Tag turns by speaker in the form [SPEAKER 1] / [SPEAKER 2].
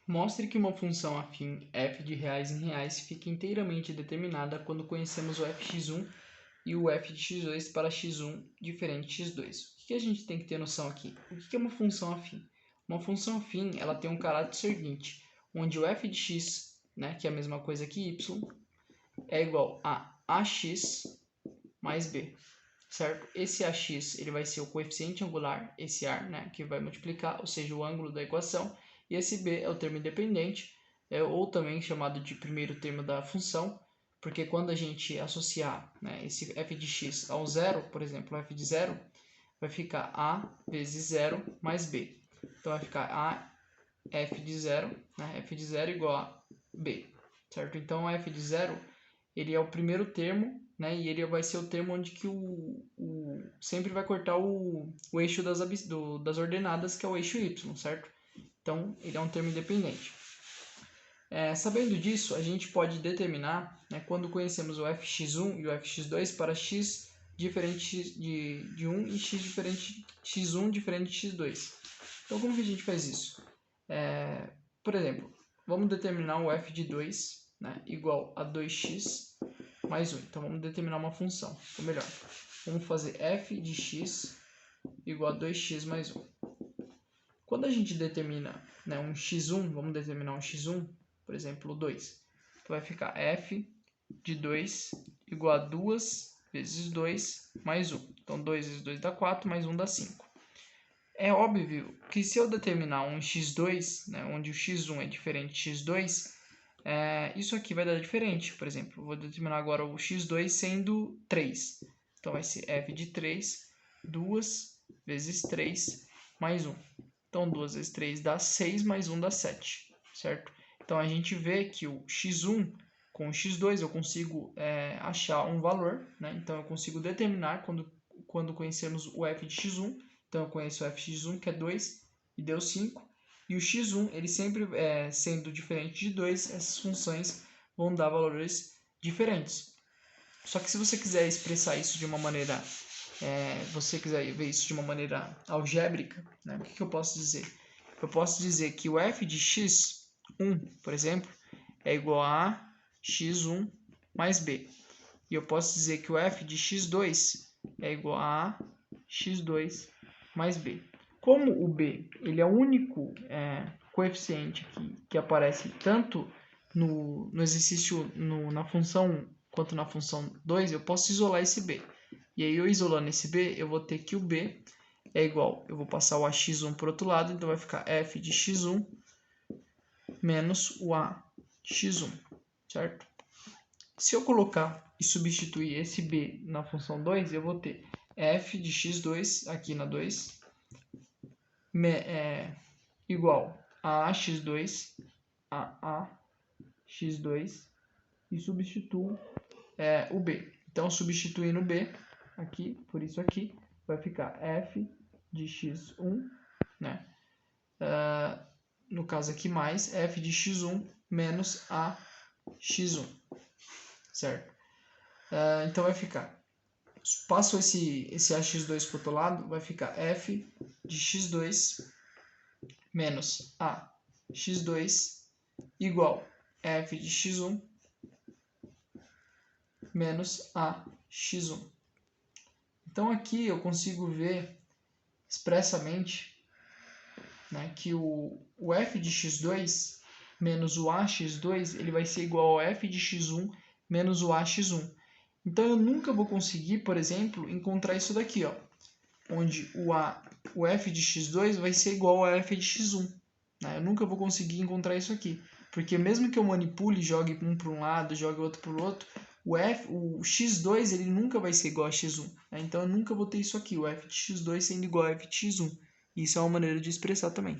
[SPEAKER 1] Mostre que uma função afim f de reais em reais fica inteiramente determinada quando conhecemos o fx1 e o f de x2 para x1 diferente de x2. O que a gente tem que ter noção aqui? O que é uma função afim? Uma função afim ela tem um caráter seguinte, onde o f de x, né, que é a mesma coisa que y, é igual a ax mais b. Certo? Esse ax ele vai ser o coeficiente angular, esse ar, né, que vai multiplicar, ou seja, o ângulo da equação, e esse b é o termo independente, ou também chamado de primeiro termo da função, porque quando a gente associar, né, esse f de x ao zero, por exemplo, f de zero, vai ficar a vezes zero mais b. Então vai ficar a f de zero, né, f de zero igual a b, certo? Então f de zero ele é o primeiro termo, né? E ele vai ser o termo onde que sempre vai cortar o eixo das ordenadas, que é o eixo y, certo? Então, ele é um termo independente. Sabendo disso, a gente pode determinar, né, quando conhecemos o fx1 e o fx2 para x diferente de 1 e x diferente x1 diferente de x2. Então, como que a gente faz isso? Por exemplo, vamos determinar o f de 2, né, igual a 2x mais 1. Então, vamos determinar uma função. Ou melhor, vamos fazer f de x igual a 2x mais 1. Quando a gente determina, né, um x1, vamos determinar um x1, por exemplo, 2. Então, vai ficar f de 2 igual a 2 vezes 2 mais 1. Então, 2 vezes 2 dá 4, mais 1 dá 5. É óbvio que se eu determinar um x2, né, onde o x1 é diferente de x2, isso aqui vai dar diferente. Por exemplo, vou determinar agora o x2 sendo 3. Então, vai ser f de 3, 2 vezes 3 mais 1. Então, 2 vezes 3 dá 6, mais 1 dá 7, certo? Então, a gente vê que o x1 com o x2 eu consigo achar um valor, né? Então, eu consigo determinar quando conhecermos o f de x1. Então, eu conheço o f de x1, que é 2, e deu 5. E o x1, ele sempre sendo diferente de 2, essas funções vão dar valores diferentes. Só que se você quiser expressar isso de uma maneira, você quiser ver isso de uma maneira algébrica, né, o que eu posso dizer? Eu posso dizer que o f de x1, por exemplo, é igual a x1 mais b. E eu posso dizer que o f de x2 é igual a x2 mais b. Como o b ele é o único coeficiente que aparece tanto no exercício, na função 1 quanto na função 2, eu posso isolar esse b. E aí, eu isolando esse b, eu vou ter que o b é igual, eu vou passar o ax1 para o outro lado, então vai ficar f de x1 menos o ax1, certo? Se eu colocar e substituir esse b na função 2, eu vou ter f de x2 aqui na 2 igual a x2 a x2 e substituo o b. Então, substituindo o b aqui, por isso aqui, vai ficar f de x1, né? No caso aqui, mais f de x1 menos a x1, certo? Então, vai ficar, passo esse ax2 para o outro lado, vai ficar f de x2 menos a x2 igual f de x1 menos a x1. Então, aqui eu consigo ver expressamente, né, que o f de x2 menos o ax2 ele vai ser igual ao f de x1 menos o ax1. Então, eu nunca vou conseguir, por exemplo, encontrar isso daqui, ó, onde o f de x2 vai ser igual a f de x1. Né? Eu nunca vou conseguir encontrar isso aqui, porque mesmo que eu manipule, jogue um para um lado, jogue outro para o outro, o x2 ele nunca vai ser igual a x1. Né? Então, eu nunca vou ter isso aqui, o f de x2 sendo igual a f de x1. Isso é uma maneira de expressar também.